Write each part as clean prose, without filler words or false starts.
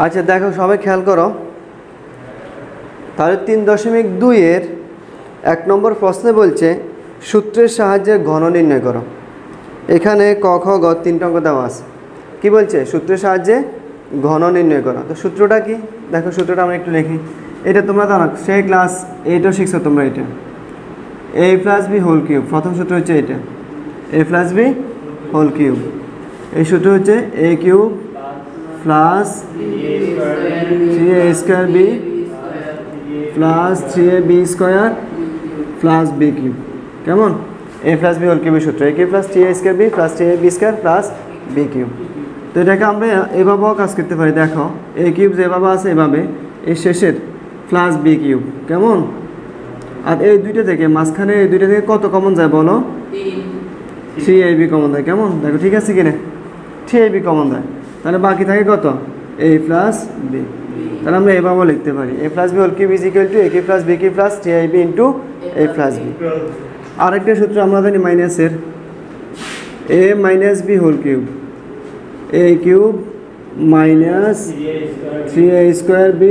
আচ্ছা দেখো সবাই খেয়াল করো, তাহলে 3.2 এর 1 নম্বর প্রশ্নে বলছে সূত্রের সাহায্যে ঘন নির্ণয় করো। এখানে ক খ গ 3টা অঙ্ক দেওয়া আছে। কি বলছে? সূত্রের সাহায্যে ঘন নির্ণয় করো। তো সূত্রটা কি দেখো, সূত্রটা আমরা একটু লিখি। এটা তোমরা জানো, সেই ক্লাস 8ও শিখছো তোমরা। এটা a + b হোল কিউব, প্রথম সূত্র হচ্ছে এটা a + b হোল কিউব। এই সূত্র হচ্ছে a cube plus 3a² b plus 3ab² plus b cube. কেমন? a + b হোল কিউবের সূত্র a cube plus 3a² b plus 3ab² plus b cube. তো এটাকে আমরা এভাবেও কাজ করতে পারি। দেখো a কিউব যেভাবে আছে এভাবে, এই শেষের প্লাস b কিউব। কেমন? আর এই দুইটা থেকে মাঝখানে এই দুইটা থেকে কত কমন যায় বলো? 3ab কমন যায়। কেমন? দেখো ঠিক আছে কিনা? 3ab কমন যায়, তাহলে বাকি থাকে কত? a plus b। তাহলে আমরা এভাবেও লিখতে পারি a + b whole cube is equal to a cube plus b cube plus 3ab into a plus b। আরেকটা সূত্র আমরা জানি মাইনাসের, a - b whole cube a cube minus 3a² b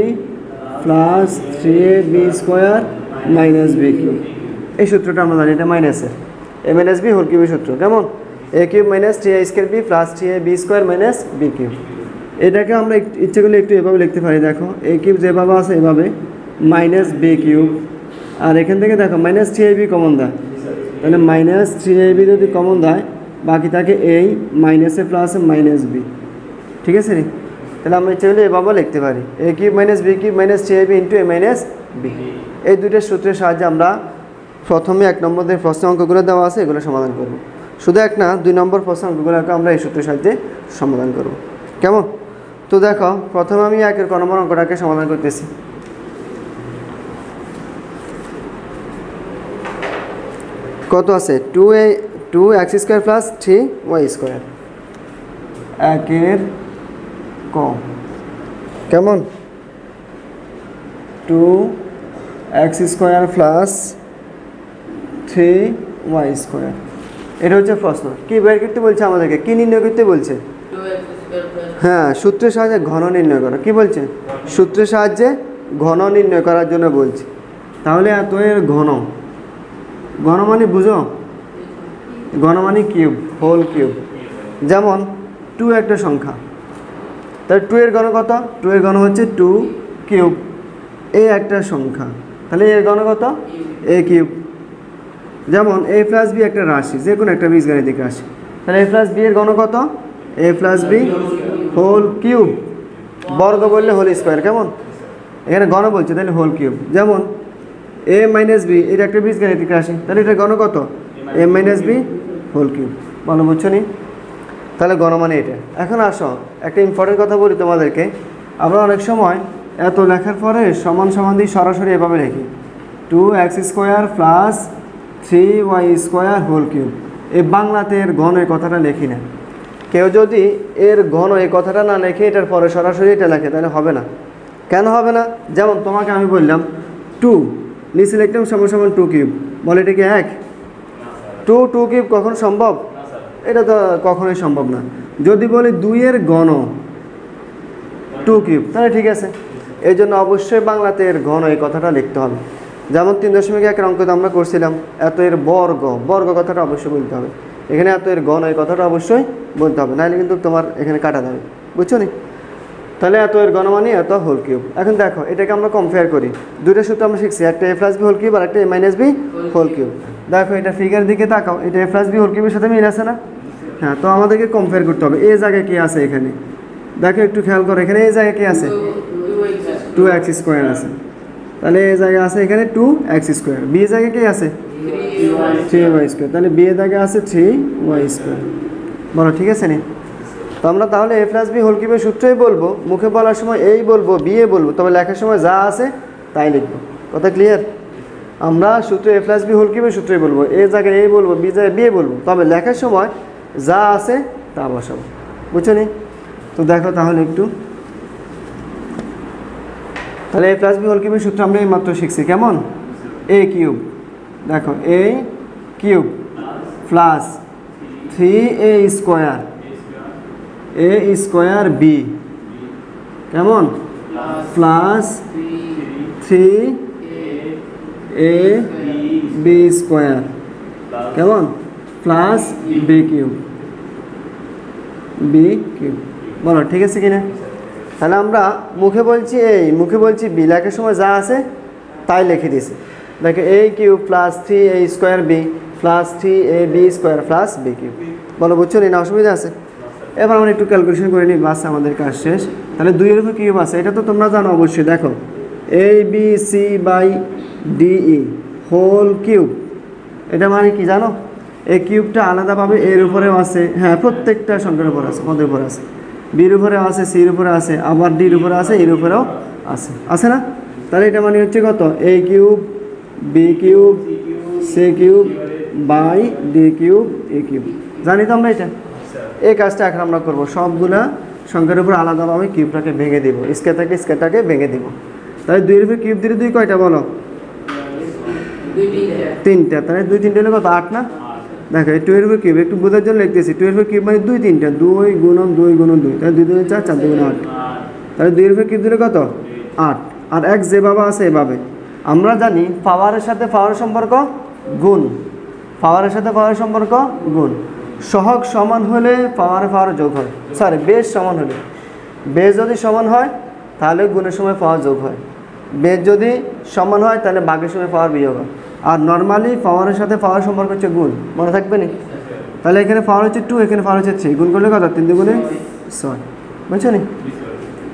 plus 3ab² minus b cube. এই সূত্রটা আমরা জানি, এটা মাইনাসের a - b হোল কিউবের সূত্র। কেমন? a cube minus 3a² b plus 3ab² minus b cube. এটাকে আমরা ইচ্ছে করলে একটু এভাবে লিখতে পারি। দেখো a কিউব যেভাবে আছে এভাবে মাইনাস b কিউব, আর এখান থেকে দেখো মাইনাস 3ab কমন দেয়, তাহলে মাইনাস 3ab যদি কমন দেয় বাকি থাকে এই মাইনাসে প্লাসে মাইনাস b। ঠিক আছে রে? তাহলে আমরা ইচ্ছে করলে এভাবে লিখতে পারি a cube minus b cube minus 3ab into a minus b। এই দুইটা সূত্রের সাহায্যে আমরা প্রথমে 1 নম্বরের প্রশ্ন অঙ্কগুলো দেওয়া আছে এগুলো সমাধান করব। শুধু 1 না, 2 নম্বর প্রশ্ন অঙ্কগুলোকে আমরা এই সূত্রের সাহায্যে সমাধান করব। কেমন? তো দেখো প্রথমে আমি 1 ক নম্বর অঙ্কটাকে সমাধান করতেছি। কত আছে? 2x² plus 3y²। 1 ক। কেমন? 2x² plus 3y²। এটা হচ্ছে প্রশ্ন। কি বের করতে বলছে আমাদেরকে? কি নির্ণয় করতে বলছে? হ্যাঁ, সূত্রের সাহায্যে ঘন নির্ণয় করো। কি বলছে? সূত্রের সাহায্যে ঘন নির্ণয় করার জন্য বলছে। তাহলে এত এর ঘন, ঘন মানে বুঝো? ঘন মানে কিউব, হোল কিউব। যেমন 2 একটা সংখ্যা, তাহলে 2 এর ঘন কত? 2 এর ঘন হচ্ছে 2 কিউব। এ একটা সংখ্যা, তাহলে এর ঘন কত? a cube. যেমন a প্লাস b একটা রাশি, যে কোনো একটা বীজগাণিতিক রাশি, তাহলে a প্লাস b এর ঘন কত? a plus b whole cube. বর্গ বললে হোল স্কোয়ার। কেমন? এখানে ঘন বলছে, তাহলে হোল কিউব। যেমন a - b এটা একটা বীজগাণিতিক রাশি, তাহলে এটার ঘন কত? a - b whole cube. ভালো বুঝছো নি? তাহলে ঘন মানে এটা। এখন আসো একটা ইম্পর্টেন্ট কথা বলি তোমাদেরকে। আমরা অনেক সময় এত লেখার পরে সমান সমান দিয়ে সরাসরি এভাবে লিখি 2x² plus 3y² whole cube. এই বাংলাতে এর ঘন এই কথাটা লিখি না। কেউ যদি এর ঘন এই কথাটা না লেখে এটার পরে সরাসরি এটা লেখে, তাহলে হবে না। কেন হবে না? যেমন তোমাকে আমি বললাম 2 নিচে লিখলাম সমান সমান 2 কিউব, বলে এটা কি 1? 2 কিউব কখন সম্ভব? এটা তো কখনোই সম্ভব না। যদি বলি 2 এর ঘন 2 কিউব, তাহলে ঠিক আছে। এই জন্য অবশ্যই বাংলাতে এর ঘন এই কথাটা লিখতে হবে। যেমন 3.1 অঙ্কতে আমরা করছিলাম এত এর বর্গ, বর্গ কথাটা অবশ্যই বলতে হবে। এখানে এত এর ঘন এই কথাটা অবশ্যই বলতে হবে, নাহলে কিন্তু তোমার এখানে কাটা যাবে। বুঝছো নি? তাহলে এত এর ঘন মানে এত হোল কিউব। এখন দেখো এটাকে আমরা কম্পেয়ার করি। দুটো সূত্র আমরা শিখছি, একটা a + b হোল কিউব আর একটা a - b হোল কিউব। দেখো এটা ফিগার দিকে তাকাও, এটা a + b হোল কিউবের সাথে মিল আছে না? হ্যাঁ, তো আমাদেরকে কম্পেয়ার করতে হবে। এই জায়গায় কি আছে? এখানে দেখো একটু খেয়াল করো, এখানে এই জায়গায় কি আছে? 2x² আছে। তাহলে এই জায়গায় আছে এখানে 2x²। b এর জায়গায় কি আছে? 3y²। তাহলে b এর জায়গায় আছে 3y²। বলো ঠিক আছে নি? তো আমরা তাহলে a + b হোল কিউবের সূত্রই বলবো, মুখে বলার সময় এই বলবো, b এ বলবো, তবে লেখার সময় যা আছে তাই লিখবো। কথা ক্লিয়ার? আমরা সূত্র a + b হোল কিউবের সূত্রই বলবো, এ জায়গায় a বলবো, b জায়গায় b এ বলবো, তবে লেখার সময় যা আছে তা বসাবো। বুঝছো নি? তো দেখো তাহলে একটু, তাহলে a + b হোল কিউবের সূত্র আমরা এই মাত্র শিখছি। কেমন? a কিউব, দেখো a cube plus 3a² b কেমন প্লাস 3ab স্কোয়ার কেমন প্লাস বি কিউব বলো ঠিক আছে কিনা? তাহলে আমরা মুখে বলছি মুখে বলছি বি, লেখার সময় যা আছে তাই লিখে দিয়েছি। দেখো a cube plus 3a square B plus 3ab square plus B cube. বলো বুঝছো না অসুবিধা আছে? এবার আমরা একটু ক্যালকুলেশন করে নিই, বাস আমাদের কাজ শেষ। তাহলে 2 এর উপর কিউব আছে, এটা তো তোমরা জানো অবশ্যই। দেখো abc/de হোল কিউব, এটা মানে কি জানো? এই কিউবটা আলাদাভাবে এর উপরেও আছে, হ্যাঁ প্রত্যেকটা সংখ্যার উপর আছে, পদের উপর আছে, বির উপরে আছে, সির উপরে আছে, আবার ডির উপরে আছে, এর উপরেও আছে, আছে না? তাহলে এটা মানে হচ্ছে কত? a cube B cube C cube by D cube A cube. জানি তো আমরা এটা, এই কাজটা এখন আমরা করবো। সবগুলা সংখ্যার উপর আলাদাভাবে কিউবটাকে ভেঙে দিব, স্কোয়ারটাকে ভেঙে দিব। তাহলে 2 এর উপর কিউব দিলে 2 কয়টা বলো? 3টা। তাহলে 2 3 হলে কত? 8 না? দেখো এই 2 এর উপর কিউব একটু বোঝার জন্য লিখতেছি। 2 এর উপর কিউব মানে 2 3টা, 2 গুণন 2 গুণন 2, তাহলে 2 2 4 4 2 8। তাহলে 2 এর উপর কিউব দিলে কত? 8। আর এক যেভাবে আছে এভাবে। আমরা জানি পাওয়ারের সাথে পাওয়ারের সম্পর্ক গুণ, পাওয়ারের সাথে পাওয়ারের সম্পর্ক গুণ। সহগ সমান হলে পাওয়ার যোগ হয়, সরি বেস সমান হলে। বেস যদি সমান হয় তাহলে গুণের সময় পাওয়ার যোগ হয়, বেস যদি সমান হয় তাহলে ভাগের সময় পাওয়ার বিয়োগ হয়। আর নর্মালি পাওয়ারের সাথে পাওয়ার সম্পর্ক হচ্ছে গুণ, মনে থাকবে না? তাহলে এখানে পাওয়ার হচ্ছে 2, এখানে পাওয়ার হচ্ছে 3, গুণ করলে কত? 3 দুগুণে 6, বুঝছো নি?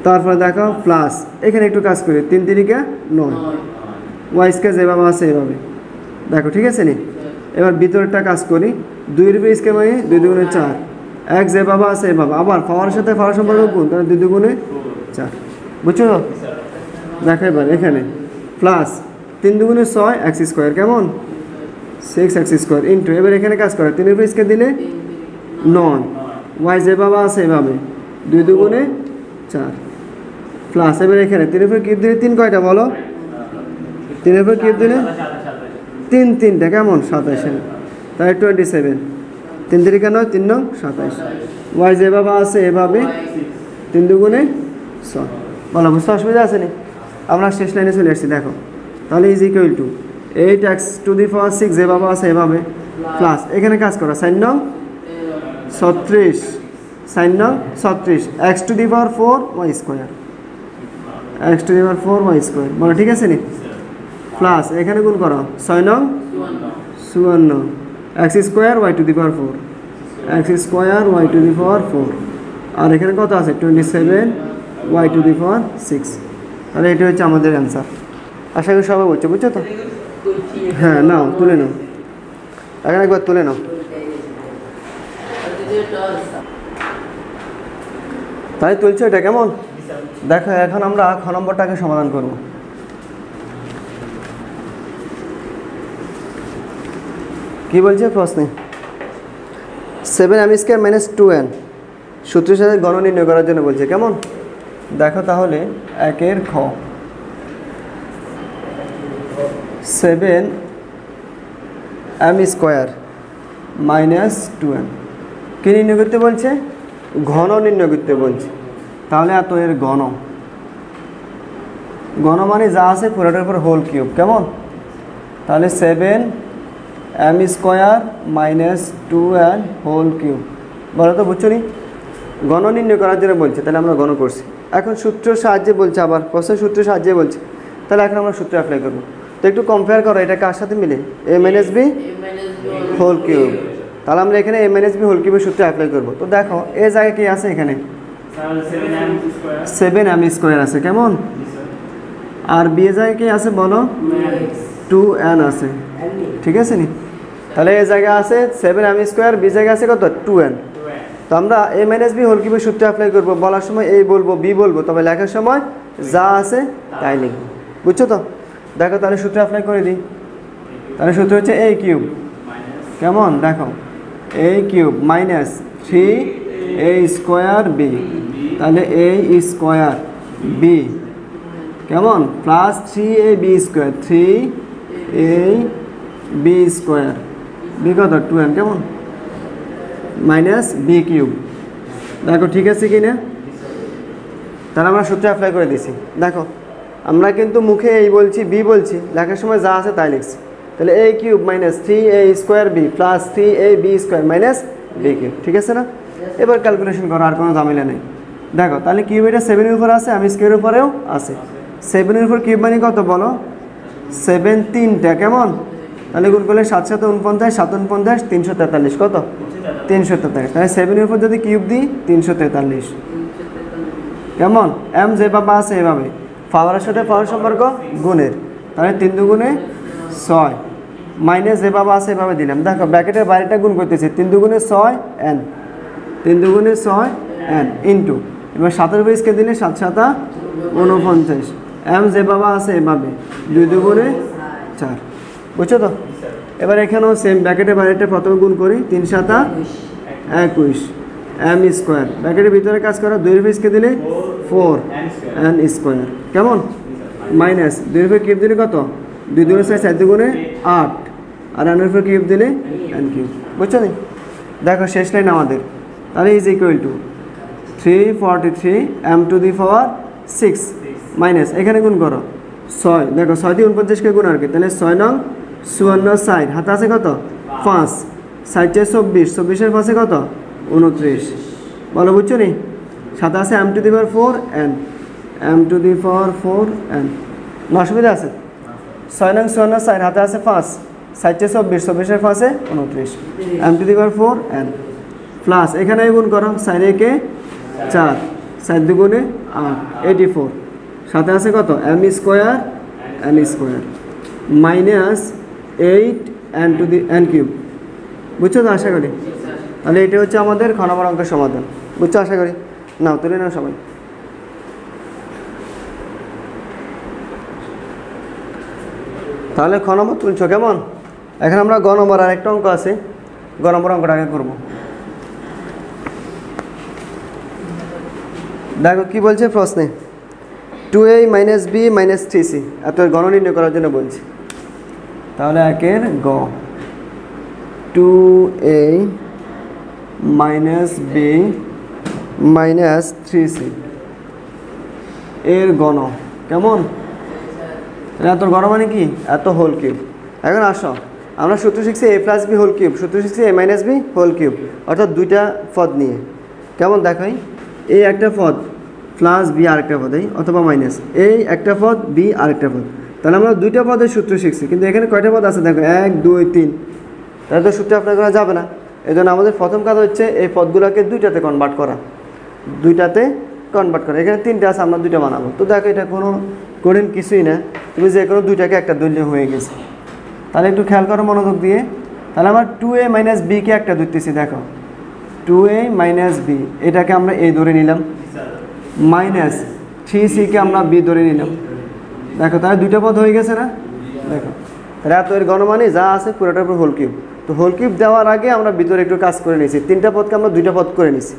তারপরে দেখো প্লাস, এখানে একটু কাজ করি, 3 3 9, ওয়াই স্কয়ার যেভাবে আছে এভাবে দেখো, ঠিক আছে নি? এবার ভিতরটা কাজ করি, 2 এর উপর স্কয়ার মানে 2 দুগুণে 4, এক যেভাবে আছে এভাবে, আবার পাওয়ারের সাথে পাওয়ার সম্পর্ক গুণ, তাহলে 2 দুগুণে 4, বুঝছো? দেখো এবার এখানে প্লাস 3 দুগুণে 6 এক্স স্কোয়ার কেমন 6 এক্স স্কোয়ার ইন্টু, এবার এখানে কাজ করে 3 এর উপর স্কয়ার দিলে 9, ওয়াই যেভাবে আছে এভাবে 2 দুগুণে 4 প্লাস, এবার এখানে 3 এর উপর কিউব দিলে 3 কয়টা বলো? 3 এর উপর কিউব দিলে 3 3টা কেমন 27, তাই 27, 3 3 9 3 9 27, ওয়াই যেভাবে আছে এভাবে 3 দুগুণে 6। বলো বুঝতে অসুবিধা আছে নি? আমরা শেষ লাইনে চলে আসছি দেখো। তাহলে is equal to 8x to the power 6 যেভাবে আছে এভাবে প্লাস, এখানে কাজ করো sin 36, sin 36 x two the power 4 y square, x two the power 4 y square. বলো ঠিক আছে নি? প্লাস এখানে গুণ করো 6 54 x square y to the power 4, x square y to the power 4, আর এখানে কত আছে 27 y টু দি পাওয়ার 6। তাহলে এটা হচ্ছে আমাদের অ্যান্সার। আশা করি সবাই বলছে, বুঝছো তো? হ্যাঁ নাও তুলে নাও, এখানে একবার তুলে নাও। তাই তুলছো এটা কেমন? দেখো এখন আমরা খ নম্বরটাকে সমাধান করব। কি বলছে প্রশ্নে? 7m² - 2n সূত্রের সাথে গণ নির্ণয় করার জন্য বলছে, কেমন? দেখো তাহলে 1 এর খ 7m² - 2n কি নির্ণয় করতে বলছে? ঘন নির্ণয় করতে বলছে। তাহলে এত এর ঘন, ঘন মানে যা আছে পুরোটার উপর হোল কিউব, কেমন? তাহলে 7m² - 2n হোল কিউব। বলো তো বুঝছো নি? ঘন নির্ণয় করার জন্য বলছে, তাহলে আমরা ঘন করছি। এখন সূত্রের সাহায্যে বলছে, আবার প্রশ্নের সূত্রের সাহায্যে বলছে, তাহলে এখন আমরা সূত্র অ্যাপ্লাই করবো। তো একটু কম্পেয়ার করো, এটা কার সাথে মিলে? a - b whole cube. তাহলে আমরা এখানে a - b হোল কিউবের সূত্র অ্যাপ্লাই করবো। তো দেখো এই জায়গায় কি আছে? এখানে 7m² আছে, কেমন? আর b এর জায়গায় কি আছে বলো? 2n আছে, ঠিক আছে নি? তাহলে এই জায়গায় আছে 7m², b জায়গায় আছে কত? 2n। তো আমরা a - b হোল কিউবের সূত্র অ্যাপ্লাই করবো। বলার সময় a বলবো, b বলবো, তবে লেখার সময় যা আছে তাই লিখবো, বুঝছো তো? দেখো তাহলে সূত্র অ্যাপ্লাই করে দিই। তাহলে সূত্র হচ্ছে a কিউব, কেমন? দেখো a cube minus 3a² b, তাহলে a² b কেমন প্লাস 3ab², 3ab² b কত? 2n, কেমন? Minus b cube. দেখো ঠিক আছে কি না? তাহলে আমরা সূত্র অ্যাপ্লাই করে দিছি। দেখো আমরা কিন্তু মুখে এই বলছি বি বলছি, লেখার সময় যা আছে তাই লিখছি। তাহলে a cube minus 3a square B plus 3ab square minus B cube, ঠিক আছে না? এবার ক্যালকুলেশন করো, আর কোনো ঝামেলা নেই। দেখো তাহলে কিউব এটা 7 এর উপর আছে, আমি স্কোয়ারের উপরেও আছে। 7 এর উপর কিউব মানে কত বলো? 7 3টা, কেমন? তাহলে গুণ করলে 7 7 49, 7 49 343, কত? 343। তাহলে 7 এর উপর যদি কিউব দিই 343, কেমন? এম যেভাবে আছে এভাবে, পাওয়ারের সাথে পাওয়ার সম্পর্ক গুণের, তাহলে 3 দুগুণে 6 মাইনাস যেভাবে আছে এভাবে দিলাম। দেখো ব্র্যাকেটের বাইরেটা গুণ করতেছি, 3 দুগুণে 6 n, 3 দুগুণে 6 n ইন্টু, এবার 7 উপর স্কেল দিলে 7 7 49, এম যেভাবে আছে এভাবে 2 দুগুণে 4, বুঝছো তো? এবার এখানেও সেম, ব্র্যাকেটের বাইরেটা প্রথমে গুণ করি, 3 7 21 এম স্কোয়ার, ব্র্যাকেটের ভিতরে কাজ করা, 2 উপর স্কেল দিলে 4 n স্কোয়ার, কেমন? মাইনাস 2 উপর কিউব দিলে কত? 2 2 6 4 দুগুণে 8, আর n উপর কিউব দিলে n কিউব, বুঝছো নি? দেখো শেষ লাইন আমাদের, তাহলে is equal two 343 m two the power 6 minus, এখানে গুণ করো 6, দেখো 6 দিয়ে 49কে গুণ আর কি, তাহলে 6 নং 54 60, হাতে আছে কত? 5, 60 24, 24-এর পাশে কত? 29, বলো বুঝছো নি? সাথে আছে m two the power 4 n, m two the power 4 n, অসুবিধা আছে? 6 নং 54 60, হাতে আছে 5, 60 24, 24-এর পাশে 29, m two the power 4 n plus, এখানে গুণ করো 4 একে 4, 4 দুগুণে 8 84, সাথে আছে কত? m square n square minus 8 n to the n cube, বুঝছো তো আশা করি? তাহলে এটা হচ্ছে আমাদের খ নম্বর অঙ্কের সমাধান, বুঝছো আশা করি? নাও তুলে নাও সবাই। তাহলে খ নম্বর তুলছো, কেমন? এখন আমরা গ নম্বর আর একটা অঙ্ক আছে, গ নম্বর অঙ্কটা আগে করবো। দেখো কি বলছে প্রশ্নে, 2a minus B minus 3c, এত গণ নির্ণয় করার জন্য বলছি। তাহলে একের গ, 2a minus B minus 3c এর গণ, কেমন? এত গণ মানে কি? এত হোল কিউব। এখন আসো আমরা সূত্র শিখছি a plus B whole cube, সূত্র শিখছি a minus B whole cube, অর্থাৎ দুইটা পদ নিয়ে, কেমন? দেখাই, এই একটা পদ প্লাস বি আরেকটা পদ, অথবা মাইনাস, এই একটা পদ বি আরেকটা পদ, তাহলে আমরা দুইটা পদের সূত্র শিখছি। কিন্তু এখানে কয়টা পদ আছে দেখো, 1 2 3, তাহলে তো সূত্র অ্যাপ্লাই করা যাবে না। এই জন্য আমাদের প্রথম কাজ হচ্ছে এই পদগুলোকে দুইটাতে কনভার্ট করা, দুইটাতে কনভার্ট করা। এখানে 3টা আছে, আমরা 2টা বানাবো। তো দেখো এটা কোনো কঠিন কিছুই না, তুমি যে কোনো দুইটাকে একটা ধরলে হয়ে গেছে। তাহলে একটু খেয়াল করো মনোযোগ দিয়ে। তাহলে আমরা 2a মাইনাস বিকে একটা ধরতেছি, দেখো 2a মাইনাস বি, এটাকে আমরা a ধরে নিলাম, মাইনাস 3c-কে আমরা বি ধরে নিলাম। দেখো তাহলে দুইটা পদ হয়ে গেছে না? দেখো তাহলে এত এর গণমানে যা আছে পুরোটার উপর হোল কিউব। তো হোল কিউব দেওয়ার আগে আমরা ভিতরে একটু কাজ করে নিয়েছি, 3টা পদকে আমরা 2টা পদ করে নিয়েছি।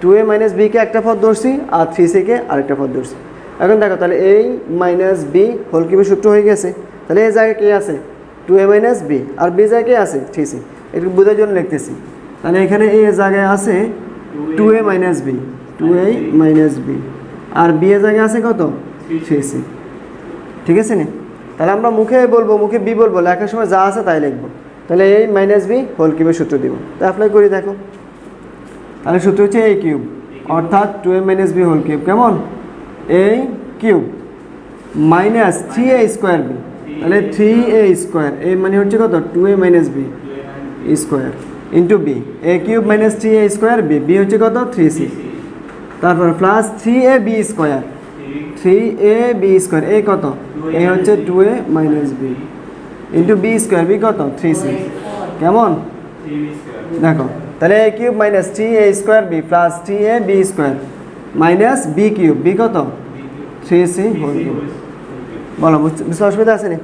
2a মাইনাস বিকে একটা পদ ধরছি, আর 3c-কে আরেকটা পদ ধরছি। এখন দেখো তাহলে a মাইনাস বি হোল কিউবের সূত্র হয়ে গেছে। তাহলে এই জায়গায় কে আছে? 2a মাইনাস বি, আর বি জায়গায় কে আছে? 3c। একটু বোঝার জন্য লিখতেছি। তাহলে এখানে a জায়গায় আছে 2a minus B, 2a minus B, আর বি এর জায়গায় আছে কত? 3c, ঠিক আছে না? তাহলে আমরা মুখে বলবো, মুখে বি বলবো, লেখার সময় যা আছে তাই লিখবো। তাহলে a মাইনাস বি হোল কিউবের সূত্র দিব। তো অ্যাপ্লাই করি, দেখো তাহলে সূত্র হচ্ছে a কিউব, অর্থাৎ 2a minus B whole cube, কেমন? a cube minus 3a square B, তাহলে 3a স্কোয়ার, a মানে হচ্ছে কত? 2a minus B square into B, a cube minus 3a square B, B হচ্ছে কত? 3c, তারপর plus 3a B square, 3a B square, A কত? A হচ্ছে 2a minus B into B square, B কত? 3c, কেমন? দেখো তাহলে a cube minus 3a square B plus 3a B square minus B cube, B কত? 3c whole cube. বলো বুঝতে অসুবিধা আছে না?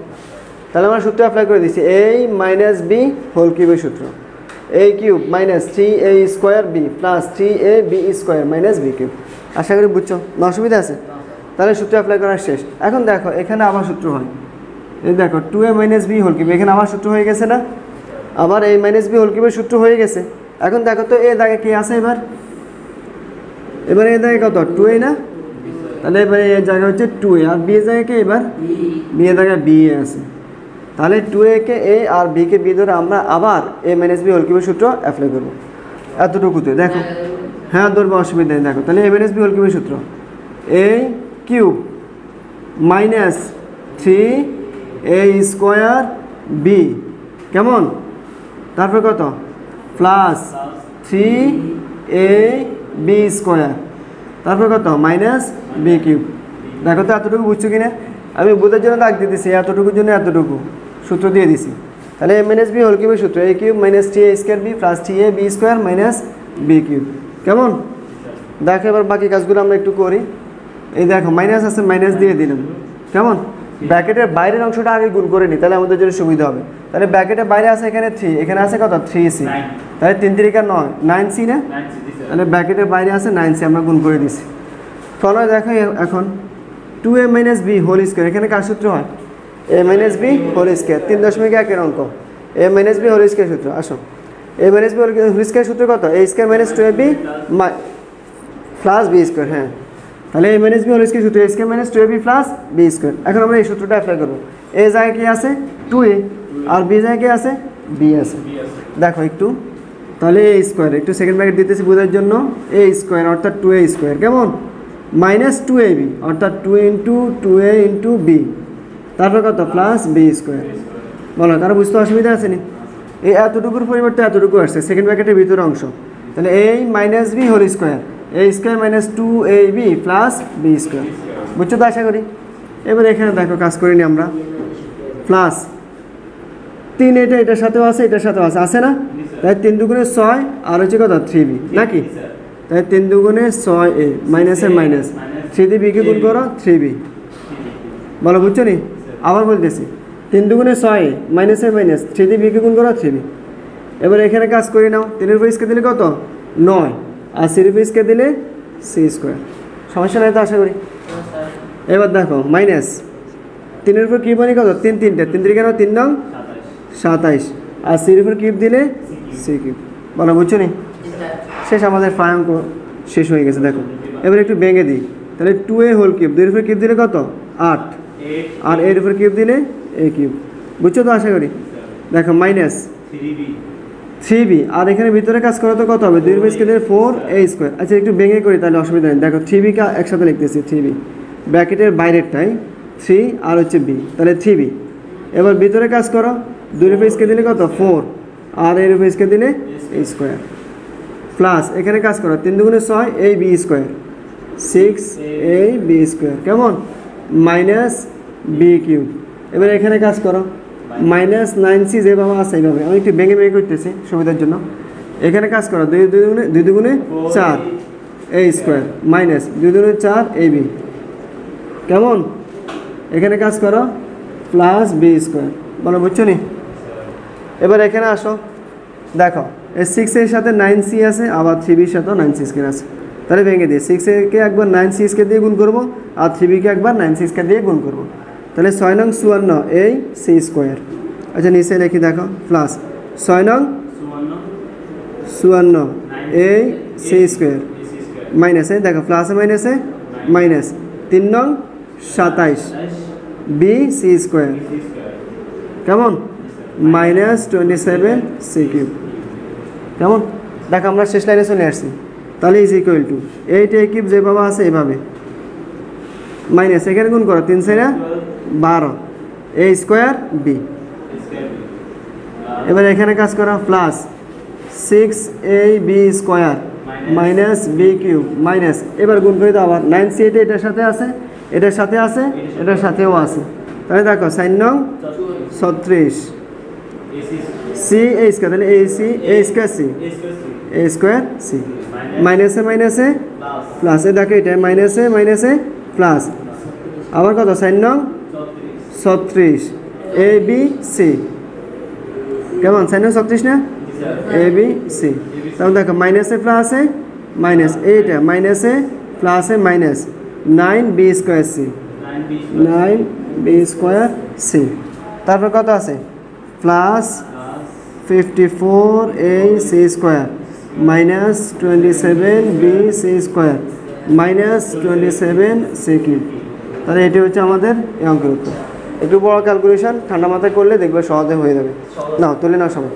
তাহলে আমরা সূত্র অ্যাপ্লাই করে দিচ্ছি, a মাইনাস বি হোল কিউবের সূত্র, a cube minus 3a square B plus 3a B square minus B cube. আশা করি বুঝছো, না অসুবিধা আছে? তাহলে সূত্র অ্যাপ্লাই করা শেষ। এখন দেখো এখানে আবার সূত্র হয়, এই দেখো 2a minus B whole cube, এখানে আবার সূত্র হয়ে গেছে না? আবার a মাইনাস বি হোল কিউবের সূত্র হয়ে গেছে। এখন দেখো তো এ দাগে কে আছে? এবার এ দাগে কত? 2a না? তাহলে এবারে এর জায়গায় হচ্ছে 2a আর b এর জায়গায় কি এবার b এর জায়গায় b আছে। তাহলে 2a কে a আর b কে b ধরে আমরা আবার a - b হোল কিউবের সূত্র অ্যাপ্লাই করব এতটুকুতে। দেখো হ্যাঁ ধরবো, অসুবিধা নেই। দেখো তাহলে a - b হোল কিউবের সূত্র a cube minus 3a square b, কেমন? তারপর কত প্লাস 3ab স্কোয়ার, তারপর কত মাইনাস b কিউব। দেখো তো এতটুকু বুঝছো কিনা? আমি বোঝার জন্য দাগ দিয়ে দিছি, এতটুকুর জন্য এতটুকু সূত্র দিয়ে দিছি। তাহলে a - b হোল কিউবের সূত্র a cube minus 3a square b plus 3ab square minus b cube, কেমন? দেখো এবার বাকি কাজগুলো আমরা একটু করি। এই দেখো মাইনাস আছে, মাইনাস দিয়ে দিলাম, কেমন? ব্র্যাকেটের বাইরের অংশটা আগে গুণ করে নিই, তাহলে আমাদের জন্য সুবিধা হবে। তাহলে ব্র্যাকেটের বাইরে আছে এখানে 3, এখানে আছে কত 3c, তাহলে 3 3 9 9c না, তাহলে ব্র্যাকেটের বাইরে আছে 9c, আমরা গুণ করে দিছি। ফলো দেখো এখন 2a - b হোল স্কোয়ার, এখানে কার সূত্র হয় a - b হোল স্কোয়ার, 3.1 এর অঙ্ক a - b হোল স্কোয়ার সূত্র। আসো a - b হোল স্কোয়ার সূত্র কত a square minus 2ab plus b square. হ্যাঁ, তাহলে a - b হোল স্কোয়ার সূত্র a square minus 2ab plus b square. এখন আমরা এই সূত্রটা অ্যাপ্লাই করবো। a জায়গায় কি আছে 2a আর b জায়গায় কি আছে b আছে। দেখো একটু, তাহলে a স্কোয়ার একটু সেকেন্ড ব্র্যাকেট দিতেছি বোঝার জন্য, a স্কোয়ার অর্থাৎ 2a স্কোয়ার, কেমন? মাইনাস 2ab অর্থাৎ 2 ইন্টু 2a ইন্টু b, তারপর কত প্লাস b স্কোয়ার। বলো কারো বুঝতে অসুবিধা আছে নি? এই এতটুকুর পরিবর্তে এতটুকু আসছে সেকেন্ড ব্র্যাকেটের ভিতরে অংশ। তাহলে a - b whole square a square minus 2ab plus b square, বুঝছো তো আশা করি? এবার এখানে দেখো কাজ করিনি আমরা, প্লাস 3 এটার সাথেও আছে, এটার সাথেও আছে, আছে না? তাই 3 দুগুণে 6 আর হচ্ছে কত 3b নাকি? তাই 3 দুগুণে 6a মাইনাসের মাইনাস 3 দিয়ে b কে গুণ করো 3b। বলো বুঝছো নি? আবার বলতেছি 3 দুগুণে 6a মাইনাসের মাইনাস 3 দিয়ে b কে গুণ করো 3b। এবার এখানে কাজ করে নাও, 3 এর উপর স্কোয়ার দিলে কত 9 আর 3 এর উপর স্কোয়ার দিলে c স্কোয়ার, সমস্যা নাই তো আশা করি? এবার দেখো মাইনাস 3 এর উপর কিউব মানে কত 3 3টে 3 3 কেন 3 নং 27 আর c এর উপর কিউব দিলে c কিউব। বলো বুঝছো নি? শেষ, আমাদের ফাই অঙ্ক শেষ হয়ে গেছে। দেখো এবার একটু ভেঙে দিই, তাহলে 2a হোল কিউব 2 এর উপর কিউব দিলে কত 8 আর এর উপর কিউব দিলে a কিউব, বুঝছো তো আশা করি? দেখো মাইনাস 3b আর এখানে ভিতরে কাজ করা তো কত হবে 2 এর উপর স্কোয়ার দিলে 4a স্কোয়ার। আচ্ছা একটু ভেঙে করি তাহলে অসুবিধা নেই। দেখো 3b কে একসাথে লিখতেছি, 3b ব্র্যাকেটের বাইরেরটাই 3 আর হচ্ছে b, তাহলে 3b। এবার ভিতরে কাজ করো 2 এর উপর স্কোয়ার দিলে কত 4 আর এর উপর স্কোয়ার দিলে a স্কোয়ার, প্লাস এখানে কাজ করো 3 দুগুণে 6 ab স্কোয়ার 6ab স্কোয়ার, কেমন? Minus b cube. এবার এখানে কাজ করো মাইনাস 9c যেভাবে আছে এইভাবে, আমি একটু ভেঙে ভেঙে করতেছি সুবিধার জন্য। এখানে কাজ করো 2 দুগুণে 4 a স্কোয়ার মাইনাস 2 দুগুণে 4 ab, কেমন? এখানে কাজ করো প্লাস b স্কোয়ার। বলো বুঝছো নি? এবার এখানে আসো, দেখো এই 6 এর সাথে 9c আছে, আবার 3b এর সাথেও 9c স্কোয়ার আছে, তাহলে ভেঙে দিই 6 কে একবার 9c স্কোয়ার দিয়ে গুণ করবো আর 3b কে একবার 9c স্কোয়ার দিয়ে গুণ করবো, তাহলে 6 নং 54 এই c স্কোয়ার। আচ্ছা নিচে লিখি দেখো প্লাস 6 নং 54 এই c স্কোয়ার মাইনাস এই দেখো প্লাসে মাইনাসে মাইনাস 3 নং 27 b c স্কোয়ার, কেমন? মাইনাস 27 c কিউব, কেমন? দেখো আমরা শেষ লাইনে চলে আসছি। তাহলে is equal two 8a cube যেভাবে আছে এভাবে মাইনাস এখানে গুণ করো 3 4 12 a স্কোয়ার b। এবার এখানে কাজ করো plus 6ab square minus b cube minus, এবার গুণ করে দাও আবার 9c এটার সাথে আছে, এটার সাথে আছে, এটার সাথেও আছে, তাহলে দেখো 4 নং 36 c a স্কোয়ার, তাহলে a square c a square c মাইনাসে মাইনাসে প্লাসে, দেখো এটা মাইনাসে মাইনাসে প্লাস, আবার কত 4 নং 36 a b c, কেমন? 4 নং 36 না a b c, তাহলে দেখো মাইনাসে প্লাসে মাইনাস, এইটা মাইনাসে প্লাসে minus 9b square c 9b square c, তারপর কত আছে plus 54a c square minus 27b c square -27 c cube. তাহলে এটি হচ্ছে আমাদের এই অঙ্কের উত্তর। একটু বড় ক্যালকুলেশন ঠান্ডা মাথায় করলে দেখবে সহজে হয়ে যাবে। নাও তুলে নাও সবাই।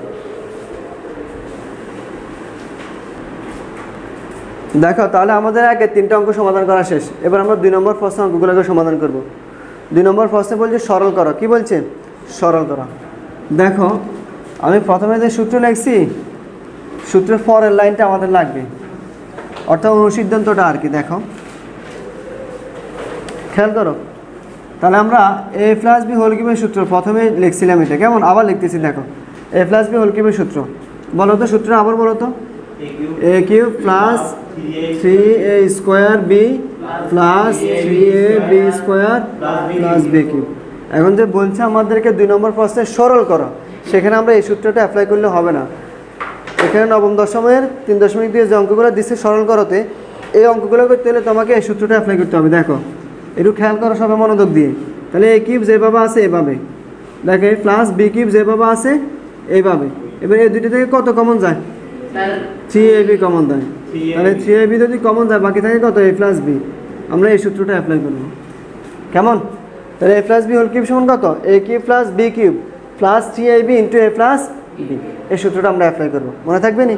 দেখো তাহলে আমাদের আগে 3টা অঙ্ক সমাধান করা শেষ। এবার আমরা 2 নম্বর প্রশ্ন অঙ্কগুলোকে সমাধান করব। 2 নম্বর প্রশ্নে বলছে সরল করো। কি বলছে? সরল করো। দেখো আমি প্রথমে যে সূত্র লিখছি, সূত্রের পরের লাইনটা আমাদের লাগবে, অর্থাৎ অনুসিদ্ধান্তটা আর কি। দেখো খেয়াল করো, তাহলে আমরা a প্লাস বি হোল কিউবের সূত্র প্রথমে লিখছিলাম, এটা কেমন আবার লিখতেছি। দেখো a প্লাস বি হোল কিউবের সূত্র বলো তো, সূত্র আবার বলো তো, a cube plus 3a square B plus 3ab square plus B cube. এখন যে বলছে আমাদেরকে 2 নম্বর প্রশ্নে সরল করো, সেখানে আমরা এই সূত্রটা অ্যাপ্লাই করলে হবে না। এখানে নবম দশমের 3.2 যে অঙ্কগুলো দিচ্ছে সরল করতে, এই অঙ্কগুলো করতে হলে তোমাকে এই সূত্রটা অ্যাপ্লাই করতে হবে। দেখো একটু খেয়াল করো সবাই মনোযোগ দিয়ে। তাহলে a কিউব যেভাবে আছে এভাবে, দেখো প্লাস বি কিউব যেভাবে আছে এইভাবে। এবার এই দুটি থেকে কত কমন যায়? 3ab কমন যায়। তাহলে 3ab যদি কমন যায় বাকি থাকে কত? a plus B. আমরা এই সূত্রটা অ্যাপ্লাই করব, কেমন? তাহলে a plus B whole cube সমান কত? a cube plus B cube plus 3ab into a plus B. এই সূত্রটা আমরা অ্যাপ্লাই করব, মনে থাকবে নি?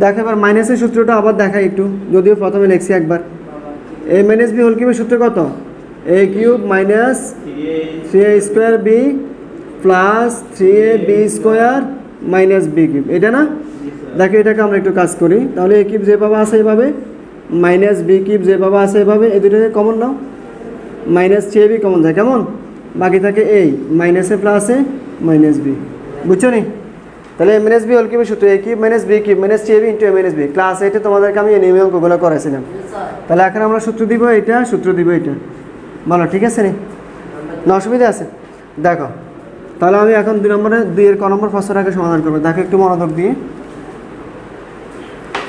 দেখো এবার মাইনাসের সূত্রটা আবার দেখাই একটু, যদিও প্রথমে লিখছি একবার। a মাইনাস বি হোল কিউবের সূত্র কত? a cube minus 3a square B plus 3ab square minus B cube, এটা না? দেখো এটাকে আমরা একটু কাজ করি। তাহলে a কিউব যেভাবে আছে এভাবে, মাইনাস বি কিউব যেভাবে আছে এভাবে, এই দুটোকে কমন নাও, মাইনাস 3ab কমন যায়, কেমন? বাকি থাকে এই মাইনাসে প্লাসে মাইনাস বি। বুঝছো নি? তাহলে a মাইনাস বি হোল কিউবের সূত্র a cube minus B cube minus 3ab into a minus B. Class 8-এ তোমাদেরকে আমি এই নিয়মে অঙ্কগুলো করাইছিলাম। তাহলে এখন আমরা সূত্র দিব এটা, সূত্র দিব এটা, বলো ঠিক আছে নি? না অসুবিধা আছে? দেখো তাহলে আমি এখন 2 ক নম্বর প্রশ্নটাকে সমাধান করবো। দেখো একটু মনোযোগ দিয়ে,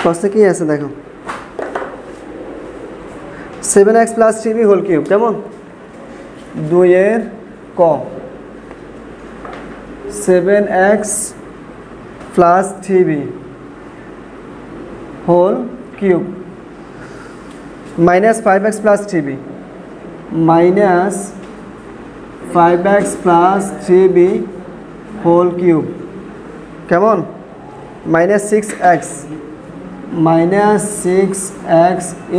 প্রশ্নে কি আছে দেখো। 7x plus 3b whole cube, কেমন? 2 ক 7x plus 3b whole cube minus 5x plus 3b minus 5x plus 3b whole cube, কেমন? Minus 6x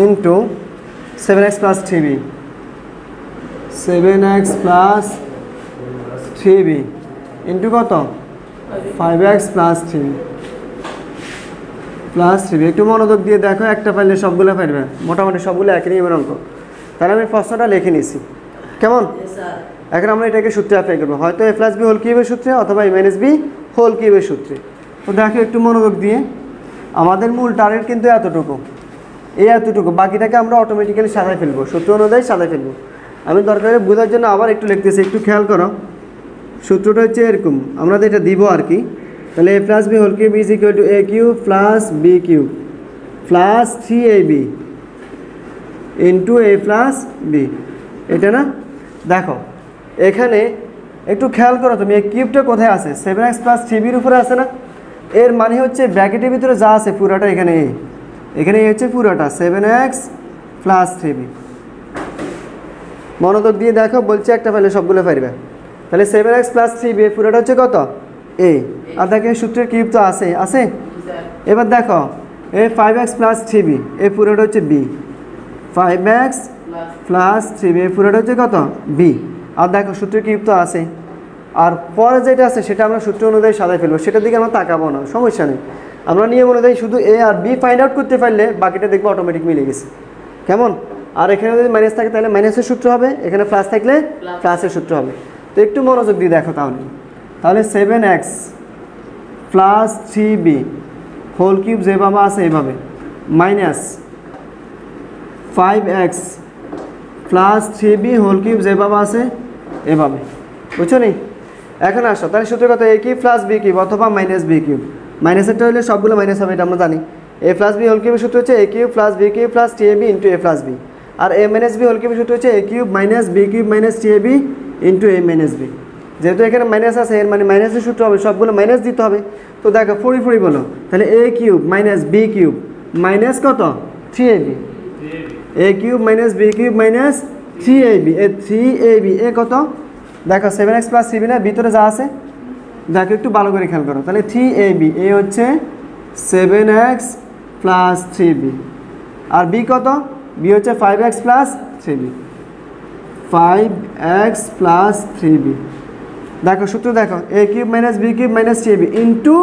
into 7x plus 3b 7x plus 3b into কত? 5x plus 3b plus 3b। একটু মনোযোগ দিয়ে দেখো, একটা পাইলে সবগুলো পারবে, মোটামুটি সবগুলো একই নিয়মের অঙ্ক। তাহলে আমি প্রশ্নটা লিখে নিছি, কেমন? এখন আমরা এটাকে সূত্রে অ্যাপ্লাই করবো, হয়তো a প্লাস বি হোল কিউবের সূত্রে অথবা a মাইনাস বি হোল কিউবের সূত্রে। তো দেখো একটু মনোযোগ দিয়ে, আমাদের মূল টার্গেট কিন্তু এতটুকু, এই এতটুকু, বাকিটাকে আমরা অটোমেটিক্যালি সাজাই ফেলবো, সূত্র অনুযায়ী সাজাই ফেলবো। আমি দরকারে বোঝার জন্য আবার একটু লিখতেছি, একটু খেয়াল করো। সূত্রটা হচ্ছে এরকম, আমরা তো এটা দিব আর কি। তাহলে a plus B whole cube is equal to a cube plus B cube plus 3ab into a plus B, এটা না? দেখো এখানে একটু খেয়াল করো তুমি, এই কিউবটা কোথায় আছে? 7x প্লাস 3bর উপরে আছে না? এর মানে হচ্ছে ব্র্যাকেটের ভিতরে যা আছে পুরাটা এখানে এখানে হচ্ছে পুরাটা 7x প্লাস 3b। মনোযোগ দিয়ে দেখো, বলছে একটা পাইলে সবগুলো পারবে। তাহলে 7x প্লাস 3b পুরাটা হচ্ছে কত? a। আর দেখো সূত্রের কিউব তো আছে আছে। এবার দেখো এই 5x প্লাস 3b এই পুরাটা হচ্ছে b, 5x প্লাস 3b এই পুরাটা হচ্ছে কত? b। আর দেখো সূত্রের কিউব তো আছে, আর পরে যেটা আছে সেটা আমরা সূত্র অনুযায়ী সাজাই ফেলবো, সেটার দিকে আমরা তাকাবো না, সমস্যা নেই। আমরা নিয়ম অনুযায়ী শুধু a আর b ফাইন্ড আউট করতে পারলে বাকিটা দেখবো অটোমেটিক মিলে গেছে, কেমন? আর এখানে যদি মাইনাস থাকে তাহলে মাইনাসের সূত্র হবে, এখানে প্লাস থাকলে প্লাসের সূত্র হবে। তো একটু মনোযোগ দিয়ে দেখো তাহলে 7x plus 3b whole cube যেভাবে আছে এইভাবে minus 5x plus 3b whole cube যেভাবে আছে এভাবে, বুঝছো নি? এখন আসো তাহলে সূত্র কত? a cube plus B cube অথবা মাইনাস বি কিউব। মাইনাসেরটা হলে সবগুলো মাইনাস হবে, এটা আমরা জানি। a প্লাস বি হোল কিউবের সূত্র হচ্ছে a cube plus B cube plus 3ab into a plus B. আর a মাইনাস বি হোল কিউবের সূত্র হচ্ছে a cube minus B cube minus 3ab into a minus B. যেহেতু এখানে মাইনাস আছে, এর মানে মাইনাসের সূত্র হবে, সবগুলো মাইনাস দিতে হবে। তো দেখো ফুড়ি বলো, তাহলে a cube minus B cube minus কত? 3ab A cube minus B cube minus 3ab এ 3ab এ কত দেখো 7x প্লাস 3b না ভিতরে যা আছে দেখো একটু ভালো করে খেয়াল করো তাহলে 3ab এ হচ্ছে 7x প্লাস 3b আর b কত b হচ্ছে 5x plus 3b 5x plus 3b দেখো সূত্র দেখো a cube minus b cube minus 3ab into